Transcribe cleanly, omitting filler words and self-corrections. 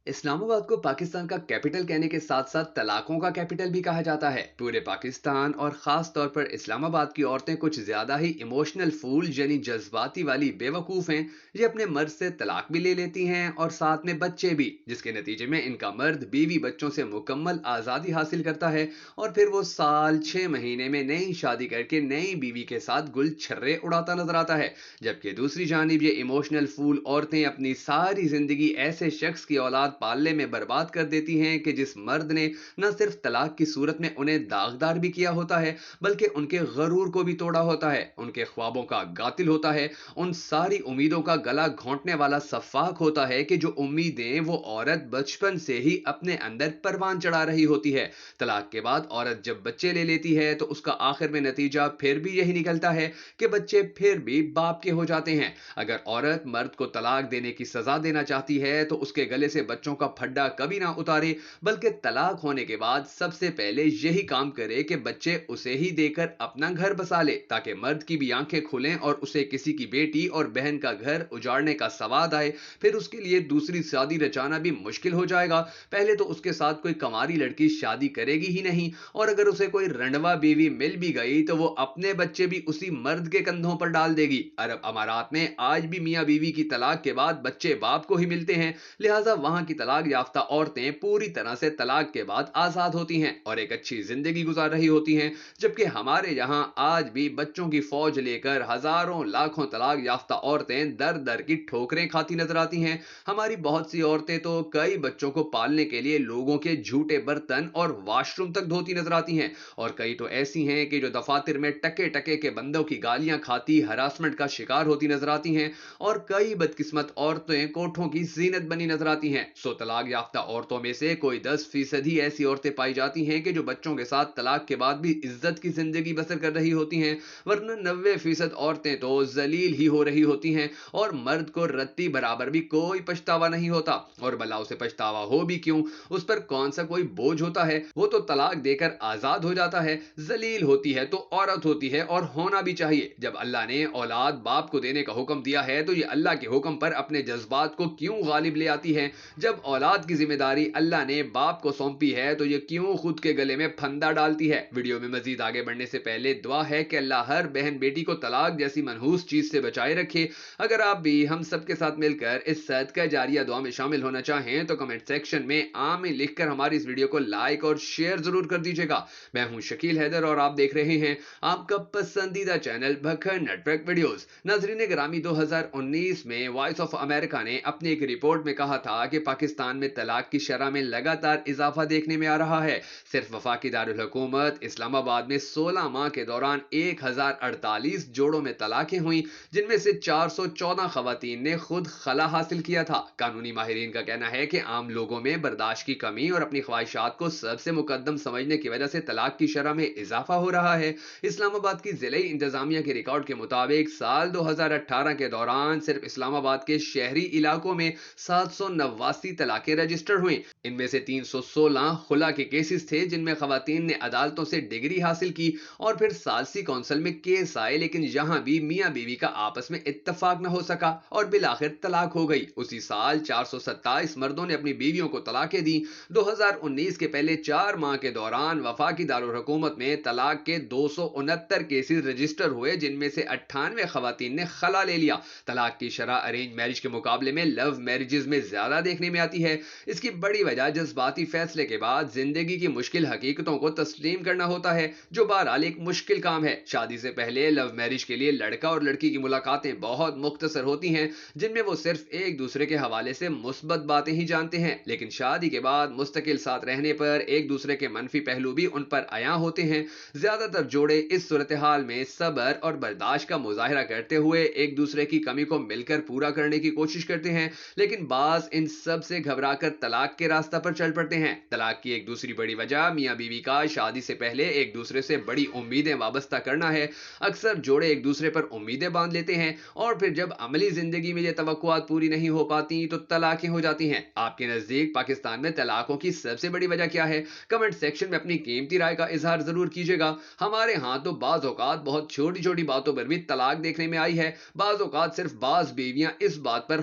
اسلام آباد کو پاکستان کا کیپٹل کہنے کے ساتھ ساتھ طلاقوں کا کیپٹل بھی کہا جاتا ہے۔ پورے پاکستان اور خاص طور پر اسلام آباد کی عورتیں کچھ زیادہ ہی ایموشنل فول یعنی جذباتی والی بے وقوف ہیں۔ یہ اپنے مرد سے طلاق بھی لے لیتی ہیں اور ساتھ میں بچے بھی، جس کے نتیجے میں ان کا مرد بیوی بچوں سے مکمل آزادی حاصل کرتا ہے اور پھر وہ سال 6 مہینے میں نئی شادی کر کے نئی بیوی کے ساتھ گل چھرے اڑاتا نظر آتا ہے۔ جبکہ دوسری جانب یہ ایموشنل فول عورتیں اپنی ساری زندگی ایسے شخص کی اولاد پالنے میں برباد کر دیتی ہیں کہ جس مرد نے نہ صرف طلاق کی صورت میں انہیں داغدار بھی کیا ہوتا ہے بلکہ ان کے غرور کو بھی توڑا ہوتا ہے، ان کے خوابوں کا قاتل ہوتا ہے، ان ساری امیدوں کا گلا گھونٹنے والا سفاک ہوتا ہے کہ جو امیدیں وہ عورت بچپن سے ہی اپنے اندر پروان چڑھا رہی ہوتی ہے۔ طلاق کے بعد عورت جب بچے لے لیتی ہے تو اس کا آخر میں نتیجہ پھر بھی یہی نکلتا ہے کہ بچے پھر بھی باپ کے ہو جاتے ہیں۔ اگر عورت مرد کو طلاق دینے کی سزا دینا چاہتی ہے تو اس کے گلے سے بچوں کا پھڈا کبھی نہ اتارے بلکہ طلاق ہونے کے بعد سب سے پہلے یہی کام کرے کہ بچے اسے ہی دے کر اپنا گھر بسا لے، تاکہ مرد کی بھی آنکھیں کھلیں اور اسے کسی کی بیٹی اور بہن کا گھر اجاڑنے کا سواد آئے۔ پھر اس کے لیے دوسری شادی رچانا بھی مشکل ہو جائے گا۔ پہلے تو اس کے ساتھ کوئی کماری لڑکی شادی کرے گی ہی نہیں، اور اگر اسے کوئی رنڈوا بیوی مل بھی گئی تو وہ اپنے بچے بھی اسی مرد کے کندھوں پر ڈال دے گی۔ عرب امارات میں آج بھی میاں بیوی کی طلاق کے بعد بچے باپ کو ہی ملتے ہیں، لہٰذا وہاں کی طلاق یافتہ عورتیں پوری طرح سے طلاق کے بعد آزاد ہوتی ہیں اور ایک اچھی زندگی گزار رہی ہوتی ہیں، جبکہ ہمارے یہاں آج بھی بچوں کی فوج لے کر ہزاروں لاکھوں طلاق یافتہ عورتیں در در کی ٹھوکریں کھاتی نظر آتی ہیں۔ ہماری بہت سی عورتیں تو کئی بچوں کو پالنے کے لیے لوگوں کے جھوٹے برتن اور واش روم تک دھوتی نظر آتی ہیں، اور کئی تو ایسی ہیں کہ جو دفاتر میں ٹکے ٹکے کے بندوں کی گالیاں کھاتی ہراسمنٹ کا شکار ہوتی نظر آتی ہیں، اور کئی بدقسمت عورتیں کوٹھوں کی زینت بنی نظر آتی ہیں۔ سو طلاق یافتہ عورتوں میں سے کوئی 10% ہی ایسی عورتیں پائی جاتی ہیں کہ جو بچوں کے ساتھ طلاق کے بعد بھی عزت کی زندگی بسر کر رہی ہوتی ہیں، ورنہ 90% عورتیں تو ذلیل ہی ہو رہی ہوتی ہیں اور مرد کو رتی برابر بھی کوئی پچھتاوا نہیں ہوتا، اور بھلا اسے پچھتاوا ہو بھی کیوں، اس پر کون سا کوئی بوجھ ہوتا ہے، وہ تو طلاق دے کر آزاد ہو جاتا ہے۔ ذلیل ہوتی ہے تو عورت ہوتی ہے اور ہونا بھی چاہیے۔ جب اللہ نے اولاد باپ کو دینے کا حکم دیا ہے تو یہ اللہ کے حکم پر اپنے جذبات کو کیوں غالب لے آتی ہے؟ جب اولاد کی ذمہ داری اللہ نے باپ کو سونپی ہے تو یہ کیوں خود کے گلے میں پھندا ڈالتی ہے؟ ویڈیو میں مزید آگے بڑھنے سے پہلے دعا ہے کہ اللہ ہر بہن بیٹی کو طلاق جیسی منحوس چیز سے بچائے رکھے۔ اگر آپ بھی ہم سب کے ساتھ مل کر اس صدقہ جاریہ دعا میں شامل ہونا چاہیں تو کمنٹ سیکشن میں آمین لکھ کر ہماری اس ویڈیو کو لائک اور شیئر ضرور کر دیجیے گا۔ میں ہوں شکیل حیدر اور آپ دیکھ رہے ہیں آپ کا پسندیدہ چینل بھکھر نیٹ ورک ویڈیوز۔ ناظرین گرامی، 2019 میں وائس آف امریکہ نے اپنی ایک رپورٹ میں کہا تھا کہ پاکستان میں طلاق کی شرح میں لگاتار اضافہ دیکھنے میں آ رہا ہے۔ صرف وفاقی دارالحکومت اسلام آباد میں 16 ماہ کے دوران 1048 جوڑوں میں طلاقیں ہوئیں، جن میں سے 414 خواتین نے خود خلا حاصل کیا تھا۔ قانونی ماہرین کا کہنا ہے کہ عام لوگوں میں برداشت کی کمی اور اپنی خواہشات کو سب سے مقدم سمجھنے کی وجہ سے طلاق کی شرح میں اضافہ ہو رہا ہے۔ اسلام آباد کی ضلعی انتظامیہ کے ریکارڈ کے مطابق سال 2018 کے دوران صرف اسلام آباد کے شہری علاقوں میں 789 طلاقیں رجسٹر ہوئیں۔ ان میں سے 316 خلا کے کیسز تھے جن میں خواتین نے عدالتوں سے ڈگری حاصل کی اور پھر ثالثی کونسل میں کیس آئے، لیکن یہاں بھی میاں بیوی کا آپس میں اتفاق نہ ہو سکا اور بالآخر طلاق ہو گئی۔ اسی سال 427 مردوں نے اپنی بیویوں کو طلاقیں دیں۔ 2019 کے پہلے 4 ماہ کے دوران وفاقی دارالحکومت میں طلاق کے 269 کیسز رجسٹر ہوئے، جن میں سے 98 خواتین نے خلا لے لیا۔ طلاق کی شرح ارینج میرج کے مقابلے میں لو میرجز میں زیادہ دیکھنے میں آتی ہے۔ اس کی بڑی وجہ جذباتی فیصلے کے بعد زندگی کی مشکل حقیقتوں کو تسلیم کرنا ہوتا ہے، جو بہرحال ایک مشکل کام ہے۔ شادی سے پہلے لو میرج کے لیے لڑکا اور لڑکی کی ملاقاتیں بہت مختصر ہوتی ہیں، جن میں وہ صرف ایک دوسرے کے حوالے سے مثبت باتیں ہی جانتے ہیں، لیکن شادی کے بعد مستقل ساتھ رہنے پر ایک دوسرے کے منفی پہلو بھی ان پر عیاں ہوتے ہیں۔ زیادہ تر جوڑے اس صورتحال میں صبر اور برداشت کا مظاہرہ کرتے ہوئے ایک دوسرے کی کمی کو مل کر پورا کرنے کی کوشش کرتے ہیں، لیکن بعض ان سب سے گھبرا کر طلاق کے راستہ پر چل پڑتے ہیں۔ طلاق کی ایک دوسری بڑی وجہ میاں بیوی کا شادی سے پہلے ایک دوسرے سے بڑی امیدیں وابستہ کرنا ہے۔ اکثر جوڑے ایک دوسرے پر امیدیں باندھ لیتے ہیں اور پھر جب عملی زندگی میں یہ توقعات پوری نہیں ہو پاتی تو طلاقیں ہو جاتی ہیں۔ آپ کے نزدیک پاکستان میں طلاقوں کی سب سے بڑی وجہ کیا ہے؟ کمنٹ سیکشن میں اپنی قیمتی رائے کا اظہار ضرور کیجیے گا۔ ہمارے ہاں تو بعض اوقات بہت چھوٹی چھوٹی باتوں پر بھی طلاق دیکھنے میں آئی ہے۔ بعض اوقات صرف بعض بیویاں اس بات پر